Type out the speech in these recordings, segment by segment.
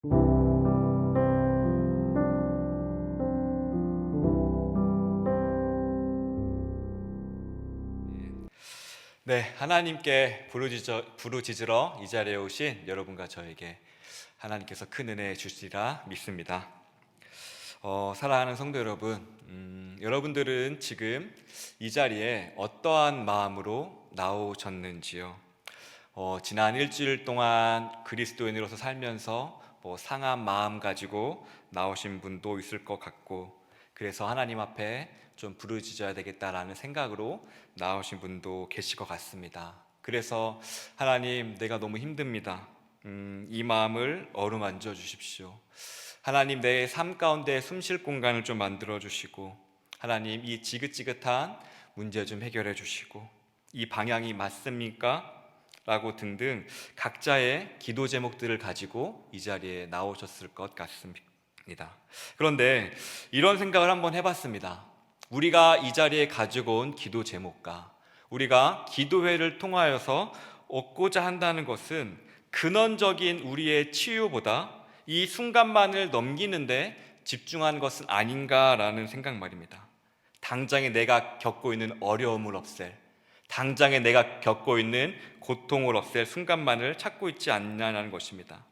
네, 하나님께 부르짖으러 이 자리에 오신 여러분과 저에게 하나님께서 큰 은혜 주시리라 믿습니다. 사랑하는 성도 여러분, 여러분들은 지금 이 자리에 어떠한 마음으로 나오셨는지요? 지난 일주일 동안 그리스도인으로서 살면서 상한 마음 가지고 나오신 분도 있을 것 같고, 그래서 하나님 앞에 좀 부르짖어야 되겠다라는 생각으로 나오신 분도 계실 것 같습니다. 그래서 하나님, 내가 너무 힘듭니다. 이 마음을 어루만져 주십시오. 하나님, 내 삶 가운데 숨쉴 공간을 좀 만들어 주시고, 하나님, 이 지긋지긋한 문제 좀 해결해 주시고, 이 방향이 맞습니까? 라고 등등 각자의 기도 제목들을 가지고 이 자리에 나오셨을 것 같습니다. 그런데 이런 생각을 한번 해봤습니다. 우리가 이 자리에 가지고 온 기도 제목과 우리가 기도회를 통하여서 얻고자 한다는 것은 근원적인 우리의 치유보다 이 순간만을 넘기는데 집중한 것은 아닌가라는 생각 말입니다. 당장에 내가 겪고 있는 어려움을 없앨, 당장에 내가 겪고 있는 고통을 없앨 순간만을 찾고 있지 않냐는 것입니다.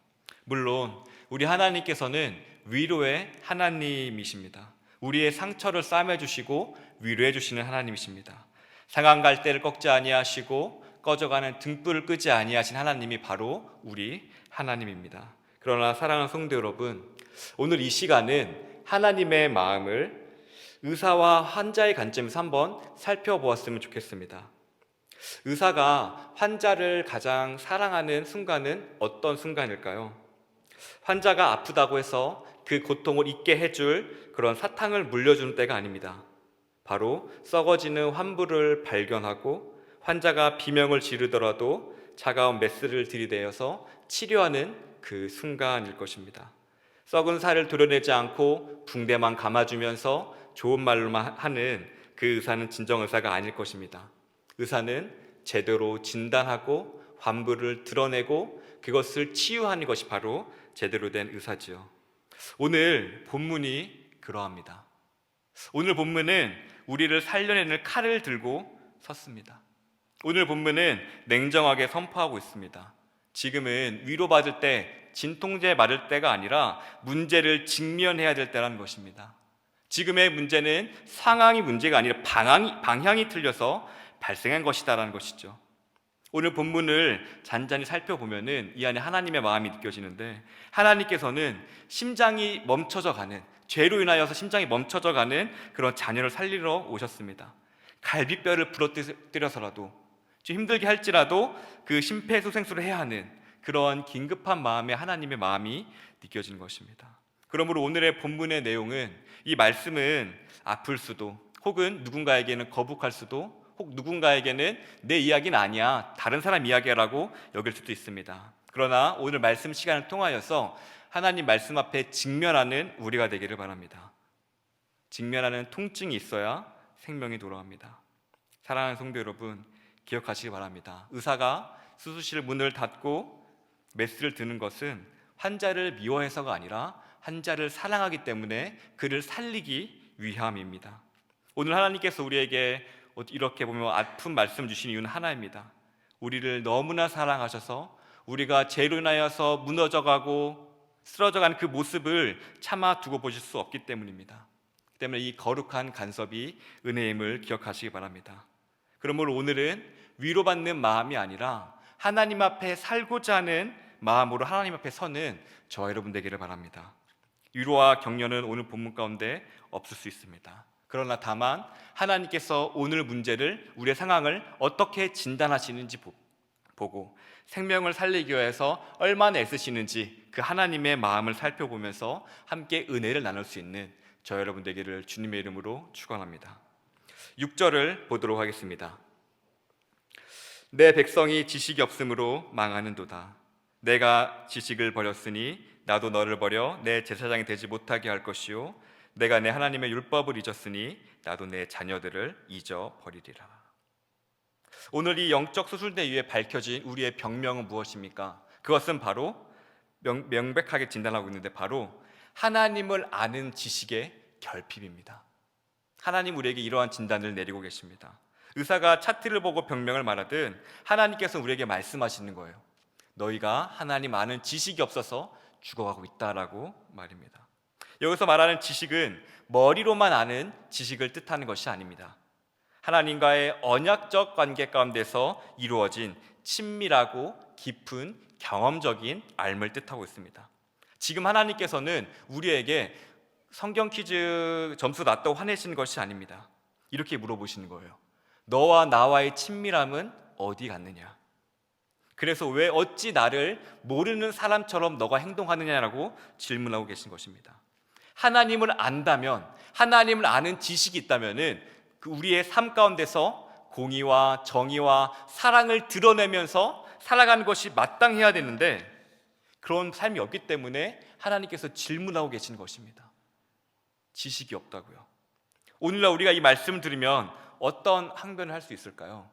물론 우리 하나님께서는 위로의 하나님이십니다. 우리의 상처를 싸매주시고 위로해 주시는 하나님이십니다. 상한 갈대를 꺾지 아니하시고 꺼져가는 등불을 끄지 아니하신 하나님이 바로 우리 하나님입니다. 그러나 사랑하는 성도 여러분, 오늘 이 시간은 하나님의 마음을 의사와 환자의 관점에서 한번 살펴보았으면 좋겠습니다. 의사가 환자를 가장 사랑하는 순간은 어떤 순간일까요? 환자가 아프다고 해서 그 고통을 잊게 해줄 그런 사탕을 물려주는 때가 아닙니다. 바로 썩어지는 환부를 발견하고 환자가 비명을 지르더라도 차가운 메스를 들이대어서 치료하는 그 순간일 것입니다. 썩은 살을 도려내지 않고 붕대만 감아주면서 좋은 말로만 하는 그 의사는 진정 의사가 아닐 것입니다. 의사는 제대로 진단하고 환부를 드러내고 그것을 치유하는 것이 바로 제대로 된 의사지요. 오늘 본문이 그러합니다. 오늘 본문은 우리를 살려내는 칼을 들고 섰습니다. 오늘 본문은 냉정하게 선포하고 있습니다. 지금은 위로받을 때, 진통제 맞을 때가 아니라 문제를 직면해야 될 때라는 것입니다. 지금의 문제는 상황이 문제가 아니라 방향이 틀려서 발생한 것이다라는 것이죠. 오늘 본문을 잔잔히 살펴보면은 이 안에 하나님의 마음이 느껴지는데, 하나님께서는 심장이 멈춰져 가는, 죄로 인하여서 심장이 멈춰져 가는 그런 자녀를 살리러 오셨습니다. 갈비뼈를 부러뜨려서라도, 좀 힘들게 할지라도 그 심폐소생술을 해야 하는 그런 긴급한 마음에 하나님의 마음이 느껴지는 것입니다. 그러므로 오늘의 본문의 내용은, 이 말씀은 아플 수도, 혹은 누군가에게는 거북할 수도, 혹 누군가에게는 내 이야기는 아니야, 다른 사람 이야기라고 여길 수도 있습니다. 그러나 오늘 말씀 시간을 통하여서 하나님 말씀 앞에 직면하는 우리가 되기를 바랍니다. 직면하는 통증이 있어야 생명이 돌아옵니다. 사랑하는 성도 여러분, 기억하시기 바랍니다. 의사가 수술실 문을 닫고 메스를 드는 것은 환자를 미워해서가 아니라 환자를 사랑하기 때문에 그를 살리기 위함입니다. 오늘 하나님께서 우리에게 이렇게 보면 아픈 말씀 주신 이유는 하나입니다. 우리를 너무나 사랑하셔서 우리가 죄로 인하여서 무너져가고 쓰러져가는 그 모습을 참아 두고 보실 수 없기 때문입니다. 때문에 이 거룩한 간섭이 은혜임을 기억하시기 바랍니다. 그러므로 오늘은 위로받는 마음이 아니라 하나님 앞에 살고자 하는 마음으로 하나님 앞에 서는 저와 여러분 되기를 바랍니다. 위로와 격려는 오늘 본문 가운데 없을 수 있습니다. 그러나 다만 하나님께서 오늘 문제를, 우리의 상황을 어떻게 진단하시는지 보고 생명을 살리기 위해서 얼마나 애쓰시는지 그 하나님의 마음을 살펴보면서 함께 은혜를 나눌 수 있는 저 여러분 되기를 주님의 이름으로 축원합니다. 6절을 보도록 하겠습니다. 내 백성이 지식이 없으므로 망하는도다. 내가 지식을 버렸으니 나도 너를 버려 내 제사장이 되지 못하게 할 것이요 내가 내 하나님의 율법을 잊었으니 나도 내 자녀들을 잊어버리리라. 오늘 이 영적 수술대 위에 밝혀진 우리의 병명은 무엇입니까? 그것은 바로 명백하게 진단하고 있는데 바로 하나님을 아는 지식의 결핍입니다. 하나님 우리에게 이러한 진단을 내리고 계십니다. 의사가 차트를 보고 병명을 말하든 하나님께서 우리에게 말씀하시는 거예요. 너희가 하나님 아는 지식이 없어서 죽어가고 있다라고 말입니다. 여기서 말하는 지식은 머리로만 아는 지식을 뜻하는 것이 아닙니다. 하나님과의 언약적 관계 가운데서 이루어진 친밀하고 깊은 경험적인 알을 뜻하고 있습니다. 지금 하나님께서는 우리에게 성경 퀴즈 점수 낮다고 화내시는 것이 아닙니다. 이렇게 물어보시는 거예요. 너와 나와의 친밀함은 어디 갔느냐? 그래서 왜 어찌 나를 모르는 사람처럼 너가 행동하느냐라고 질문하고 계신 것입니다. 하나님을 안다면, 하나님을 아는 지식이 있다면은 우리의 삶 가운데서 공의와 정의와 사랑을 드러내면서 살아가는 것이 마땅해야 되는데 그런 삶이 없기 때문에 하나님께서 질문하고 계시는 것입니다. 지식이 없다고요. 오늘날 우리가 이 말씀을 들으면 어떤 항변을 할 수 있을까요?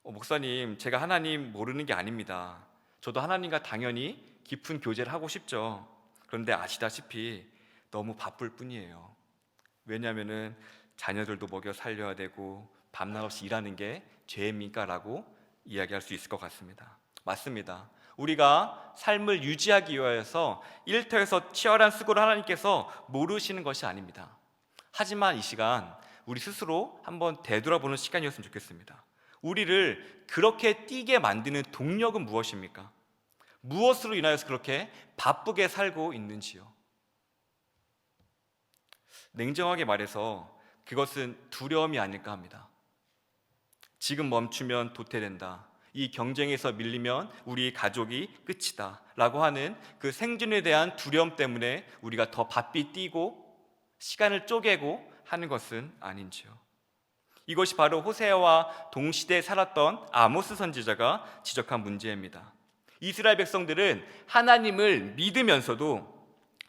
목사님, 제가 하나님 모르는 게 아닙니다. 저도 하나님과 당연히 깊은 교제를 하고 싶죠. 그런데 아시다시피 너무 바쁠 뿐이에요. 왜냐하면은 자녀들도 먹여 살려야 되고 밤낮 없이 일하는 게 죄입니까? 라고 이야기할 수 있을 것 같습니다. 맞습니다. 우리가 삶을 유지하기 위해서 일터에서 치열한 수고를 하나님께서 모르시는 것이 아닙니다. 하지만 이 시간 우리 스스로 한번 되돌아보는 시간이었으면 좋겠습니다. 우리를 그렇게 뛰게 만드는 동력은 무엇입니까? 무엇으로 인하여서 그렇게 바쁘게 살고 있는지요? 냉정하게 말해서 그것은 두려움이 아닐까 합니다. 지금 멈추면 도태된다. 이 경쟁에서 밀리면 우리 가족이 끝이다 라고 하는 그 생존에 대한 두려움 때문에 우리가 더 바삐 뛰고 시간을 쪼개고 하는 것은 아닌지요? 이것이 바로 호세아와 동시대에 살았던 아모스 선지자가 지적한 문제입니다. 이스라엘 백성들은 하나님을 믿으면서도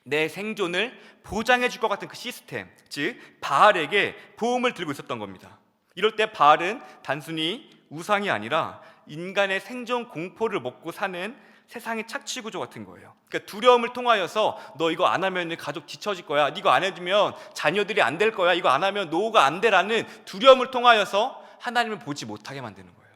내 생존을 보장해 줄 것 같은 그 시스템, 즉 바알에게 보험을 들고 있었던 겁니다. 이럴 때 바알은 단순히 우상이 아니라 인간의 생존 공포를 먹고 사는 세상의 착취구조 같은 거예요. 그러니까 두려움을 통하여서 너 이거 안 하면 가족 뒤처질 거야, 이거 안 해주면 자녀들이 안 될 거야, 이거 안 하면 노후가 안 되라는 두려움을 통하여서 하나님을 보지 못하게 만드는 거예요.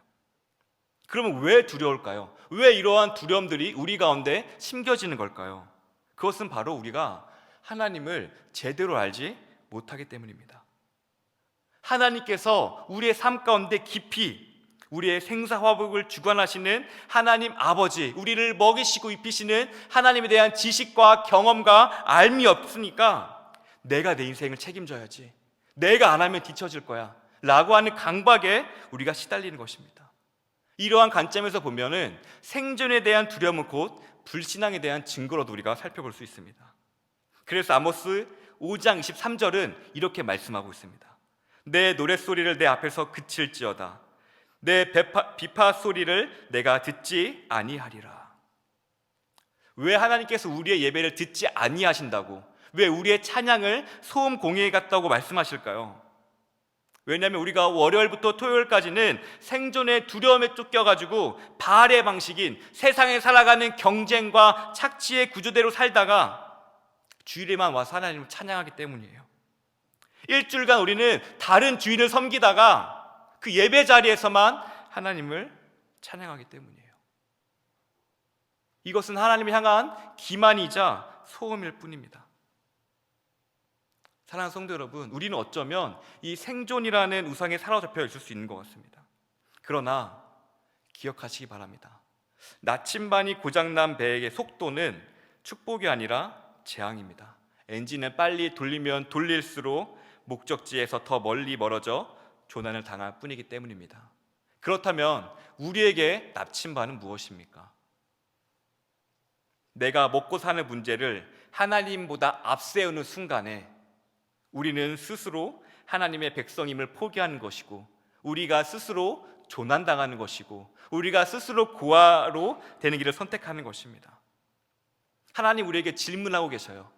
그러면 왜 두려울까요? 왜 이러한 두려움들이 우리 가운데 심겨지는 걸까요? 그것은 바로 우리가 하나님을 제대로 알지 못하기 때문입니다. 하나님께서 우리의 삶 가운데 깊이 우리의 생사화복을 주관하시는 하나님 아버지, 우리를 먹이시고 입히시는 하나님에 대한 지식과 경험과 알미 없으니까 내가 내 인생을 책임져야지, 내가 안 하면 뒤처질 거야 라고 하는 강박에 우리가 시달리는 것입니다. 이러한 관점에서 보면은 생존에 대한 두려움은 곧 불신앙에 대한 증거로도 우리가 살펴볼 수 있습니다. 그래서 아모스 5장 23절은 이렇게 말씀하고 있습니다. 내 노랫소리를 내 앞에서 그칠지어다. 내 비파 소리를 내가 듣지 아니하리라. 왜 하나님께서 우리의 예배를 듣지 아니하신다고, 왜 우리의 찬양을 소음 공회에 같다고 말씀하실까요? 왜냐하면 우리가 월요일부터 토요일까지는 생존의 두려움에 쫓겨가지고 바알의 방식인 세상에 살아가는 경쟁과 착취의 구조대로 살다가 주일에만 와서 하나님을 찬양하기 때문이에요. 일주일간 우리는 다른 주인을 섬기다가 그 예배 자리에서만 하나님을 찬양하기 때문이에요. 이것은 하나님을 향한 기만이자 소음일 뿐입니다. 사랑하는 성도 여러분, 우리는 어쩌면 이 생존이라는 우상에 사로잡혀 있을 수 있는 것 같습니다. 그러나 기억하시기 바랍니다. 나침반이 고장난 배의 속도는 축복이 아니라 재앙입니다. 엔진을 빨리 돌리면 돌릴수록 목적지에서 더 멀리 멀어져 조난을 당할 뿐이기 때문입니다. 그렇다면 우리에게 나침반은 무엇입니까? 내가 먹고 사는 문제를 하나님보다 앞세우는 순간에 우리는 스스로 하나님의 백성임을 포기하는 것이고, 우리가 스스로 조난당하는 것이고, 우리가 스스로 고아로 되는 길을 선택하는 것입니다. 하나님 우리에게 질문하고 계셔요.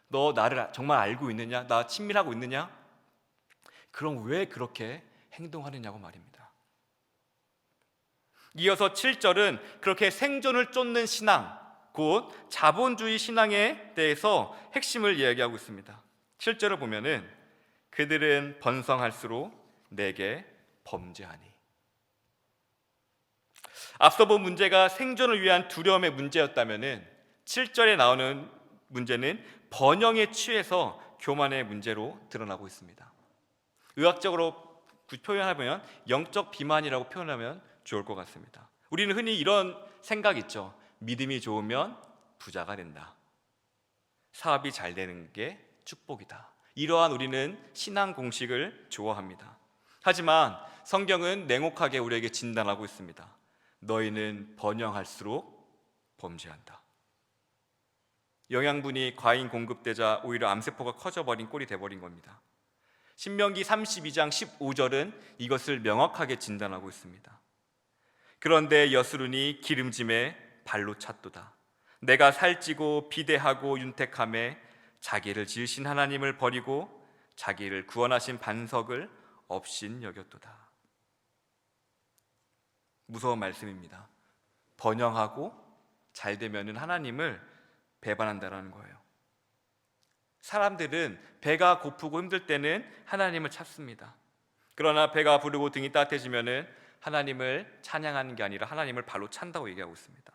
너 나를 정말 알고 있느냐? 나 친밀하고 있느냐? 그럼 왜 그렇게 행동하느냐고 말입니다. 이어서 7절은 그렇게 생존을 쫓는 신앙, 곧 자본주의 신앙에 대해서 핵심을 이야기하고 있습니다. 실제로 보면은 그들은 번성할수록 내게 범죄하니. 앞서 본 문제가 생존을 위한 두려움의 문제였다면은 7절에 나오는 문제는 번영에 취해서 교만의 문제로 드러나고 있습니다. 의학적으로 표현하면 영적 비만이라고 표현하면 좋을 것 같습니다. 우리는 흔히 이런 생각 있죠. 믿음이 좋으면 부자가 된다. 사업이 잘 되는 게 축복이다. 이러한 우리는 신앙 공식을 좋아합니다. 하지만 성경은 냉혹하게 우리에게 진단하고 있습니다. 너희는 번영할수록 범죄한다. 영양분이 과잉 공급되자 오히려 암세포가 커져버린 꼴이 돼버린 겁니다. 신명기 32장 15절은 이것을 명확하게 진단하고 있습니다. 그런데 여스룬이 기름짐에 발로 찼도다. 내가 살찌고 비대하고 윤택함에 자기를 지으신 하나님을 버리고 자기를 구원하신 반석을 업신 여겼도다. 무서운 말씀입니다. 번영하고 잘 되면은 하나님을 배반한다라는 거예요. 사람들은 배가 고프고 힘들 때는 하나님을 찾습니다. 그러나 배가 부르고 등이 따뜻해지면은 하나님을 찬양하는 게 아니라 하나님을 발로 찬다고 얘기하고 있습니다.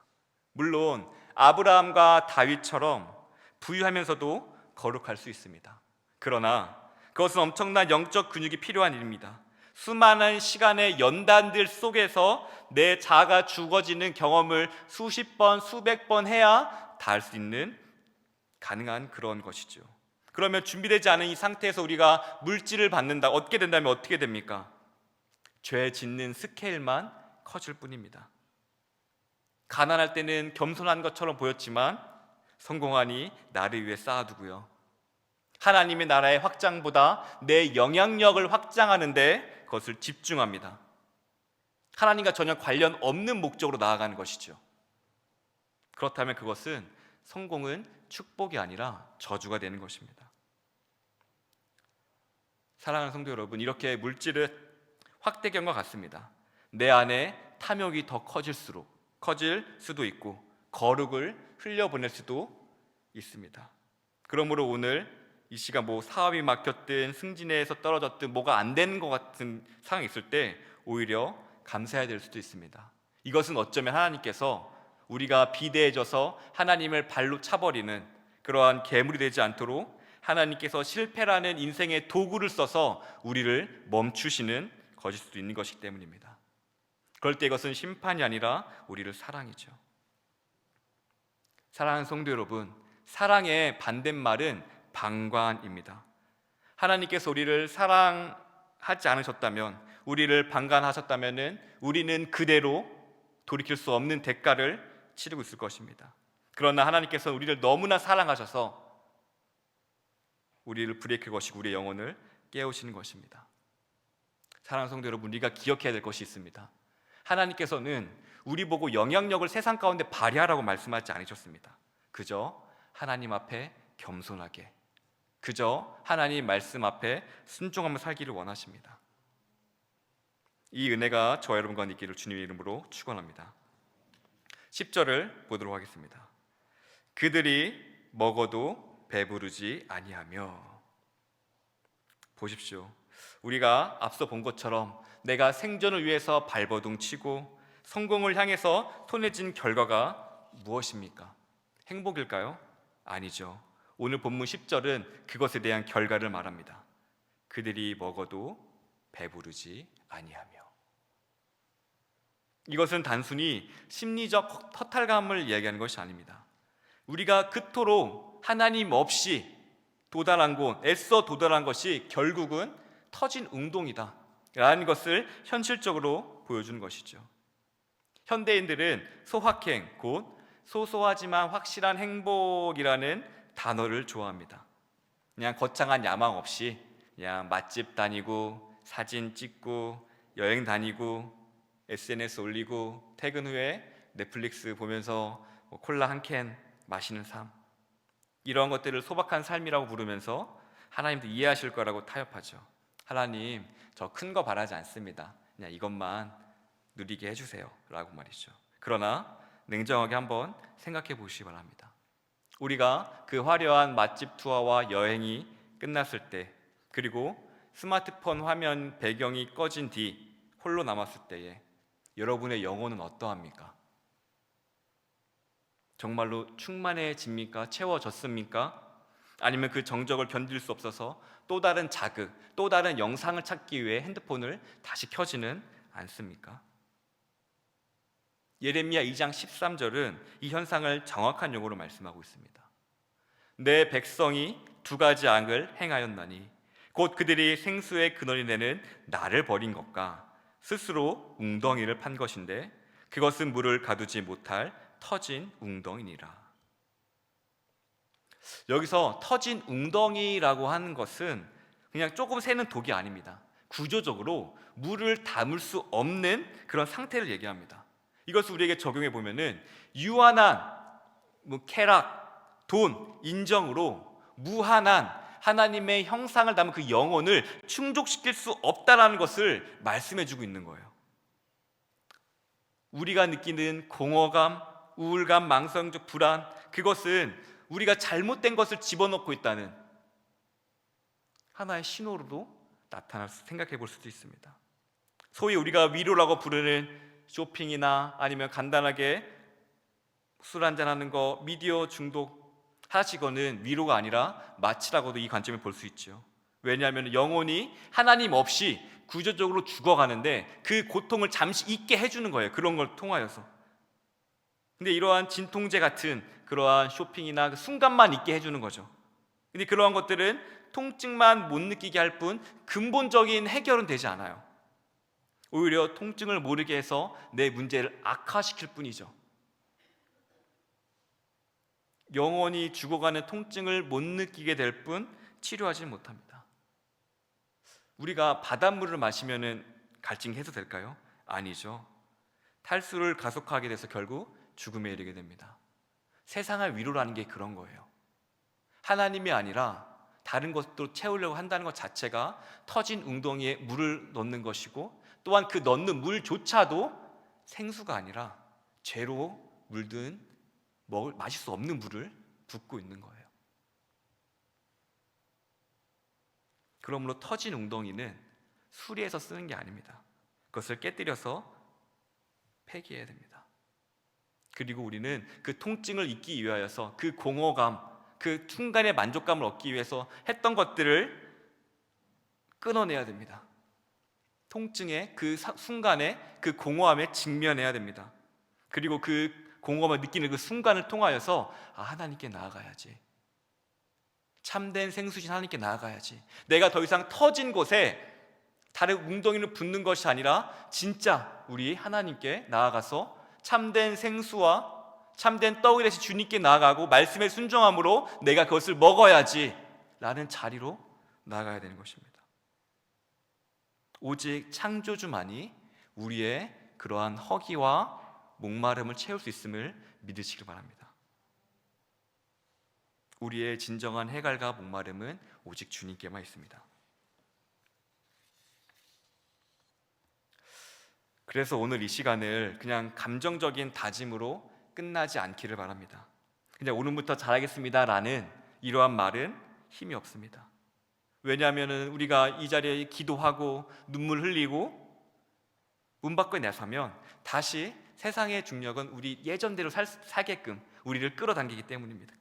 물론 아브라함과 다윗처럼 부유하면서도 거룩할 수 있습니다. 그러나 그것은 엄청난 영적 근육이 필요한 일입니다. 수많은 시간의 연단들 속에서 내 자아가 죽어지는 경험을 수십 번, 수백 번 해야 닿을 수 있는 가능한 그런 것이죠. 그러면 준비되지 않은 이 상태에서 우리가 물질을 받는다, 얻게 된다면 어떻게 됩니까? 죄 짓는 스케일만 커질 뿐입니다. 가난할 때는 겸손한 것처럼 보였지만 성공하니 나를 위해 쌓아두고요. 하나님의 나라의 확장보다 내 영향력을 확장하는데 그것을 집중합니다. 하나님과 전혀 관련 없는 목적으로 나아가는 것이죠. 그렇다면 그것은 성공은 축복이 아니라 저주가 되는 것입니다. 사랑하는 성도 여러분, 이렇게 물질은 확대경과 같습니다. 내 안에 탐욕이 더 커질 수도 있고 거룩을 흘려보낼 수도 있습니다. 그러므로 오늘 이 시간 사업이 막혔든 승진에서 떨어졌든 뭐가 안 되는 것 같은 상황이 있을 때 오히려 감사해야 될 수도 있습니다. 이것은 어쩌면 하나님께서 우리가 비대해져서 하나님을 발로 차버리는 그러한 괴물이 되지 않도록 하나님께서 실패라는 인생의 도구를 써서 우리를 멈추시는 것일 수도 있는 것이기 때문입니다. 그럴 때 이것은 심판이 아니라 우리를 사랑이죠. 사랑하는 성도 여러분, 사랑의 반대말은 방관입니다. 하나님께서 우리를 사랑하지 않으셨다면, 우리를 방관하셨다면 우리는 그대로 돌이킬 수 없는 대가를 치르고 있을 것입니다. 그러나 하나님께서 우리를 너무나 사랑하셔서 우리를 브레이크 것이고 우리의 영혼을 깨우시는 것입니다. 사랑하는 성도 여러분, 우리가 기억해야 될 것이 있습니다. 하나님께서는 우리 보고 영향력을 세상 가운데 발휘하라고 말씀하지 않으셨습니다. 그저 하나님 앞에 겸손하게, 그저 하나님 말씀 앞에 순종하며 살기를 원하십니다. 이 은혜가 저와 여러분과 있기를 주님의 이름으로 축원합니다. 10절을 보도록 하겠습니다. 그들이 먹어도 배부르지 아니하며. 보십시오. 우리가 앞서 본 것처럼 내가 생존을 위해서 발버둥 치고 성공을 향해서 손에 쥔 결과가 무엇입니까? 행복일까요? 아니죠. 오늘 본문 10절은 그것에 대한 결과를 말합니다. 그들이 먹어도 배부르지 아니하며. 이것은 단순히 심리적 허탈감을 이야기하는 것이 아닙니다. 우리가 그토록 하나님 없이 도달한 곳, 애써 도달한 것이 결국은 터진 웅동이다 라는 것을 현실적으로 보여주는 것이죠. 현대인들은 소확행, 곧 소소하지만 확실한 행복이라는 단어를 좋아합니다. 그냥 거창한 야망 없이 그냥 맛집 다니고 사진 찍고 여행 다니고 SNS 올리고 퇴근 후에 넷플릭스 보면서 콜라 한 캔 마시는 삶, 이런 것들을 소박한 삶이라고 부르면서 하나님도 이해하실 거라고 타협하죠. 하나님, 저 큰 거 바라지 않습니다. 그냥 이것만 누리게 해주세요 라고 말이죠. 그러나 냉정하게 한번 생각해 보시기 바랍니다. 우리가 그 화려한 맛집 투어와 여행이 끝났을 때, 그리고 스마트폰 화면 배경이 꺼진 뒤 홀로 남았을 때에 여러분의 영혼은 어떠합니까? 정말로 충만해집니까? 채워졌습니까? 아니면 그 정적을 견딜 수 없어서 또 다른 자극, 또 다른 영상을 찾기 위해 핸드폰을 다시 켜지는 않습니까? 예레미야 2장 13절은 이 현상을 정확한 용어로 말씀하고 있습니다. 내 백성이 두 가지 악을 행하였나니 곧 그들이 생수의 근원이 되는 나를 버린 것과 스스로 웅덩이를 판 것인데 그것은 물을 가두지 못할 터진 웅덩이니라. 여기서 터진 웅덩이라고 하는 것은 그냥 조금 새는 독이 아닙니다. 구조적으로 물을 담을 수 없는 그런 상태를 얘기합니다. 이것을 우리에게 적용해 보면은 유한한 쾌락, 돈, 인정으로 무한한 하나님의 형상을 담은 그 영혼을 충족시킬 수 없다라는 것을 말씀해 주고 있는 거예요. 우리가 느끼는 공허감, 우울감, 망성적 불안, 그것은 우리가 잘못된 것을 집어넣고 있다는 하나의 신호로도 생각해 볼 수도 있습니다. 소위 우리가 위로라고 부르는 쇼핑이나 아니면 간단하게 술 한잔하는 거, 미디어 중독, 사실 이거는 위로가 아니라 마취라고도 이 관점을 볼 수 있죠. 왜냐하면 영혼이 하나님 없이 구조적으로 죽어가는데 그 고통을 잠시 잊게 해주는 거예요. 그런 걸 통하여서. 근데 이러한 진통제 같은 그러한 쇼핑이나 그 순간만 잊게 해주는 거죠. 근데 그러한 것들은 통증만 못 느끼게 할 뿐 근본적인 해결은 되지 않아요. 오히려 통증을 모르게 해서 내 문제를 악화시킬 뿐이죠. 영원히 죽어가는 통증을 못 느끼게 될 뿐 치료하지 못합니다. 우리가 바닷물을 마시면 갈증이 해소될까요? 아니죠. 탈수를 가속화하게 돼서 결국 죽음에 이르게 됩니다. 세상의 위로라는 게 그런 거예요. 하나님이 아니라 다른 것도 채우려고 한다는 것 자체가 터진 웅덩이에 물을 넣는 것이고, 또한 그 넣는 물조차도 생수가 아니라 죄로 물든 마실 수 없는 물을 붓고 있는 거예요. 그러므로 터진 웅덩이는 수리해서 쓰는 게 아닙니다. 그것을 깨뜨려서 폐기해야 됩니다. 그리고 우리는 그 통증을 잊기 위하여서 그 공허감, 그 순간의 만족감을 얻기 위해서 했던 것들을 끊어내야 됩니다. 통증의 그 순간에 그 공허함에 직면해야 됩니다. 그리고 그 공허함을 느끼는 그 순간을 통하여서 하나님께 나아가야지, 참된 생수신 하나님께 나아가야지, 내가 더 이상 터진 곳에 다른 웅덩이를 붓는 것이 아니라 진짜 우리 하나님께 나아가서 참된 생수와 참된 떡이 되신 주님께 나아가고 말씀에 순종함으로 내가 그것을 먹어야지 라는 자리로 나아가야 되는 것입니다. 오직 창조주만이 우리의 그러한 허기와 목마름을 채울 수 있음을 믿으시길 바랍니다. 우리의 진정한 해갈과 목마름은 오직 주님께만 있습니다. 그래서 오늘 이 시간을 그냥 감정적인 다짐으로 끝나지 않기를 바랍니다. 그냥 오늘부터 잘하겠습니다 라는 이러한 말은 힘이 없습니다. 왜냐하면 우리가 이 자리에 기도하고 눈물 흘리고 문 밖에 나서면 다시 세상의 중력은 우리 예전대로 살게끔 우리를 끌어당기기 때문입니다.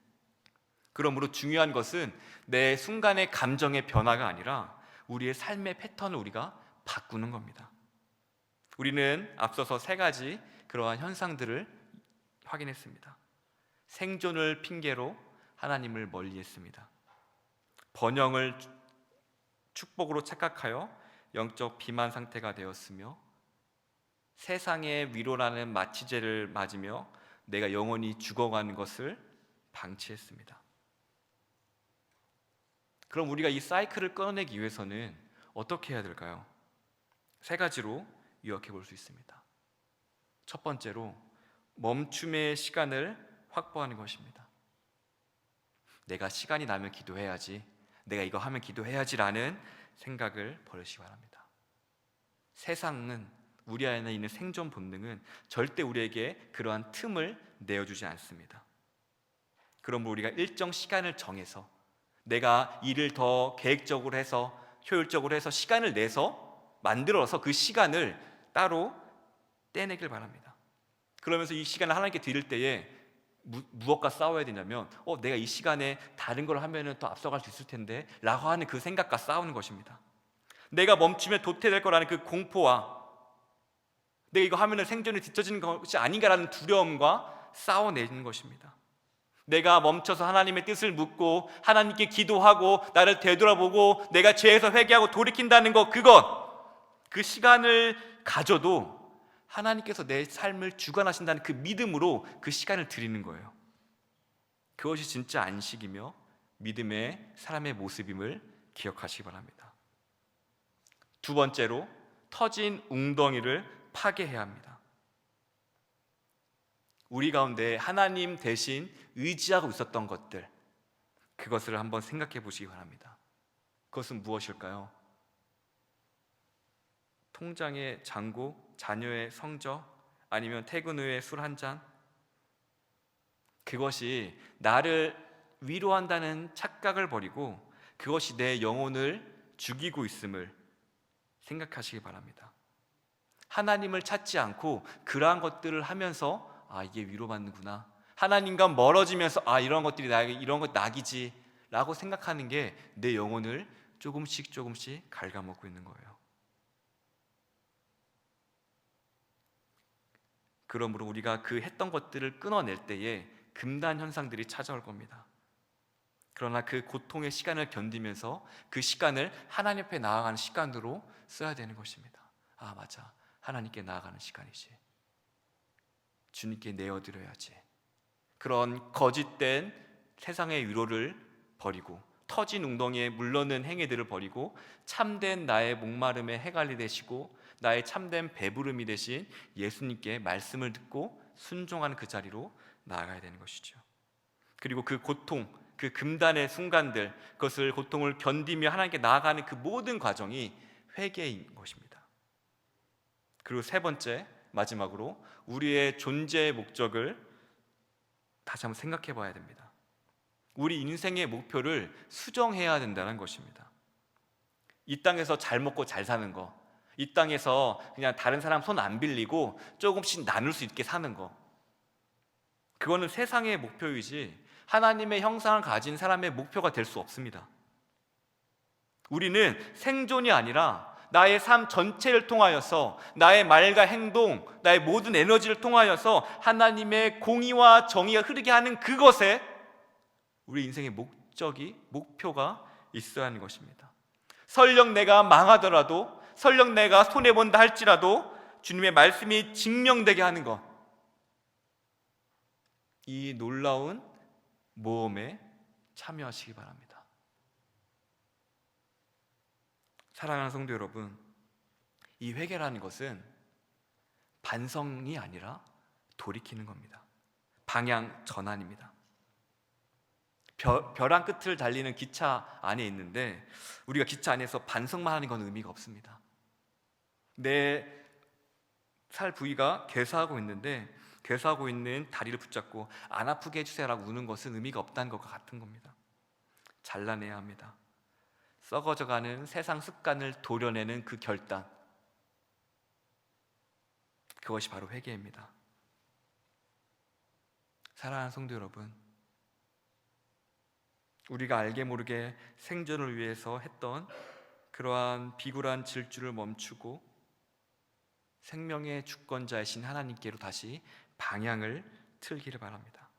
그러므로 중요한 것은 내 순간의 감정의 변화가 아니라 우리의 삶의 패턴을 우리가 바꾸는 겁니다. 우리는 앞서서 세 가지 그러한 현상들을 확인했습니다. 생존을 핑계로 하나님을 멀리했습니다. 번영을 축복으로 착각하여 영적 비만 상태가 되었으며, 세상의 위로라는 마취제를 맞으며 내가 영원히 죽어가는 것을 방치했습니다. 그럼 우리가 이 사이클을 끊어내기 위해서는 어떻게 해야 될까요? 세 가지로 요약해 볼 수 있습니다. 첫 번째로 멈춤의 시간을 확보하는 것입니다. 내가 시간이 나면 기도해야지, 내가 이거 하면 기도해야지라는 생각을 버리시기 바랍니다. 세상은 우리 안에 있는 생존 본능은 절대 우리에게 그러한 틈을 내어주지 않습니다. 그러므로 우리가 일정 시간을 정해서 내가 일을 더 계획적으로 해서 효율적으로 해서 시간을 내서 만들어서 그 시간을 따로 떼내길 바랍니다. 그러면서 이 시간을 하나님께 드릴 때에 무엇과 싸워야 되냐면 내가 이 시간에 다른 걸 하면 더 앞서갈 수 있을 텐데 라고 하는 그 생각과 싸우는 것입니다. 내가 멈추면 도태될 거라는 그 공포와 내가 이거 하면 생존이 뒤처지는 것이 아닌가라는 두려움과 싸워내는 것입니다. 내가 멈춰서 하나님의 뜻을 묻고 하나님께 기도하고 나를 되돌아보고 내가 죄에서 회개하고 돌이킨다는 것, 그 시간을 가져도 하나님께서 내 삶을 주관하신다는 그 믿음으로 그 시간을 드리는 거예요. 그것이 진짜 안식이며 믿음의 사람의 모습임을 기억하시기 바랍니다. 두 번째로, 터진 웅덩이를 파괴해야 합니다. 우리 가운데 하나님 대신 의지하고 있었던 것들, 그것을 한번 생각해 보시기 바랍니다. 그것은 무엇일까요? 통장의 잔고, 자녀의 성적, 아니면 퇴근 후에 술 한 잔, 그것이 나를 위로한다는 착각을 버리고 그것이 내 영혼을 죽이고 있음을 생각하시기 바랍니다. 하나님을 찾지 않고 그러한 것들을 하면서 이게 위로받는구나, 하나님과 멀어지면서 이런 것들이 나에게 이런 것 낙이지 라고 생각하는 게 내 영혼을 조금씩 갉아먹고 있는 거예요. 그러므로 우리가 그 했던 것들을 끊어낼 때에 금단 현상들이 찾아올 겁니다. 그러나 그 고통의 시간을 견디면서 그 시간을 하나님 앞에 나아가는 시간으로 써야 되는 것입니다. 맞아, 하나님께 나아가는 시간이지, 주님께 내어드려야지. 그런 거짓된 세상의 위로를 버리고 터진 웅덩이에 물러는 행위들을 버리고 참된 나의 목마름의 해갈이 되시고 나의 참된 배부름이 되신 예수님께 말씀을 듣고 순종하는 그 자리로 나아가야 되는 것이죠. 그리고 그 고통, 그 금단의 순간들, 그것을 고통을 견디며 하나님께 나아가는 그 모든 과정이 회개인 것입니다. 그리고 세 번째, 마지막으로 우리의 존재의 목적을 다시 한번 생각해 봐야 됩니다. 우리 인생의 목표를 수정해야 된다는 것입니다. 이 땅에서 잘 먹고 잘 사는 거, 이 땅에서 그냥 다른 사람 손 안 빌리고 조금씩 나눌 수 있게 사는 거, 그거는 세상의 목표이지 하나님의 형상을 가진 사람의 목표가 될 수 없습니다. 우리는 생존이 아니라 나의 삶 전체를 통하여서 나의 말과 행동, 나의 모든 에너지를 통하여서 하나님의 공의와 정의가 흐르게 하는 그것에 우리 인생의 목표가 있어야 하는 것입니다. 설령 내가 망하더라도, 설령 내가 손해본다 할지라도 주님의 말씀이 증명되게 하는 것, 이 놀라운 모험에 참여하시기 바랍니다. 사랑하는 성도 여러분, 이 회개라는 것은 반성이 아니라 돌이키는 겁니다. 방향 전환입니다. 벼랑 끝을 달리는 기차 안에 있는데 우리가 기차 안에서 반성만 하는 건 의미가 없습니다. 내 살 부위가 괴사하고 있는데 괴사하고 있는 다리를 붙잡고 안 아프게 해주세요라고 우는 것은 의미가 없다는 것과 같은 겁니다. 잘라내야 합니다. 썩어져가는 세상 습관을 도려내는 그 결단, 그것이 바로 회개입니다. 사랑하는 성도 여러분, 우리가 알게 모르게 생존을 위해서 했던 그러한 비굴한 질주를 멈추고 생명의 주권자이신 하나님께로 다시 방향을 틀기를 바랍니다.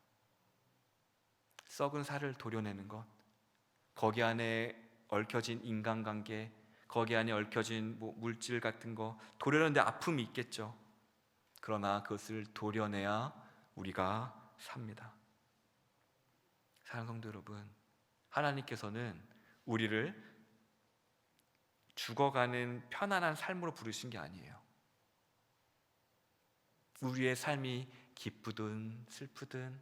썩은 살을 도려내는 것, 거기 안에 얽혀진 인간관계, 거기 안에 얽혀진 물질 같은 거 도려내는데 아픔이 있겠죠. 그러나 그것을 도려내야 우리가 삽니다. 사랑하는 성도 여러분, 하나님께서는 우리를 죽어가는 편안한 삶으로 부르신 게 아니에요. 우리의 삶이 기쁘든 슬프든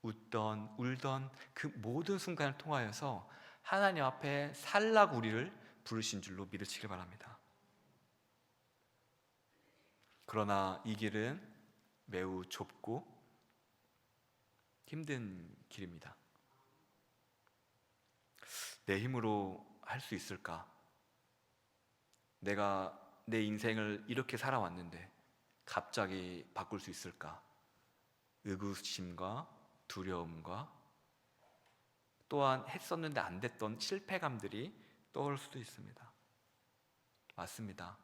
웃던 울던 그 모든 순간을 통하여서 하나님 앞에 살라고 우리를 부르신 줄로 믿으시길 바랍니다. 그러나 이 길은 매우 좁고 힘든 길입니다. 내 힘으로 할 수 있을까? 내가 내 인생을 이렇게 살아왔는데 갑자기 바꿀 수 있을까? 의구심과 두려움과 또한 했었는데 안 됐던 실패감들이 떠올 수도 있습니다. 맞습니다.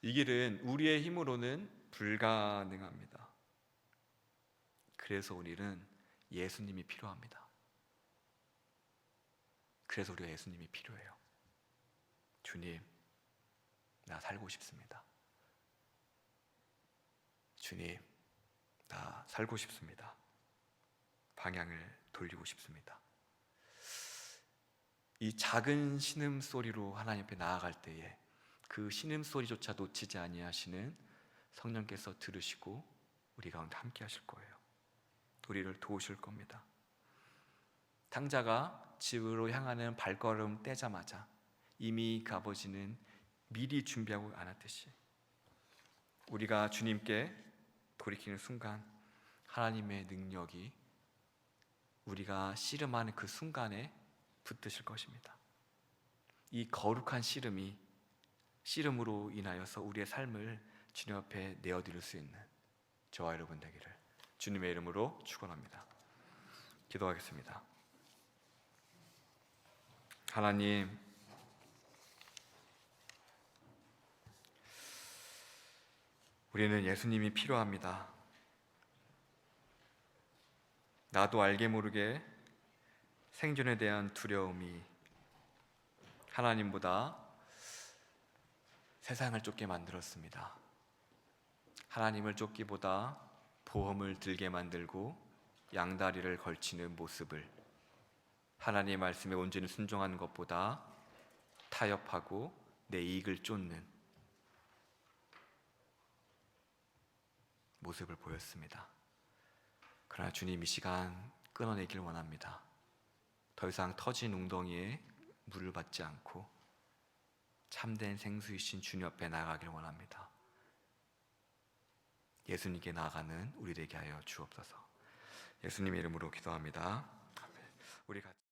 이 길은 우리의 힘으로는 불가능합니다. 그래서 우리는 예수님이 필요합니다. 그래서 우리가 예수님이 필요해요. 주님, 나 살고 싶습니다. 주님, 나 살고 싶습니다. 방향을 돌리고 싶습니다. 이 작은 신음소리로 하나님 앞에 나아갈 때에 그 신음소리조차 놓치지 아니하시는 성령께서 들으시고 우리 가운데 함께 하실 거예요. 우리를 도우실 겁니다. 탕자가 집으로 향하는 발걸음 떼자마자 이미 그 아버지는 미리 준비하고 안았듯이 우리가 주님께 돌이키는 순간 하나님의 능력이 우리가 씨름하는 그 순간에 붙드실 것입니다. 이 거룩한 씨름으로 인하여서 우리의 삶을 주님 앞에 내어드릴 수 있는 저와 여러분 되기를 주님의 이름으로 축원합니다. 기도하겠습니다. 하나님, 우리는 예수님이 필요합니다. 나도 알게 모르게 생존에 대한 두려움이 하나님보다 세상을 쫓게 만들었습니다. 하나님을 쫓기보다 보험을 들게 만들고 양다리를 걸치는 모습을, 하나님의 말씀에 온전히 순종하는 것보다 타협하고 내 이익을 쫓는 모습을 보였습니다. 그러나 주님, 이 시간 끊어내길 원합니다. 더 이상 터진 웅덩이에 물을 받지 않고 참된 생수이신 주님 앞에 나아가길 원합니다. 예수님께 나아가는 우리 되게 하여 주옵소서. 예수님의 이름으로 기도합니다. 아멘. 우리 같이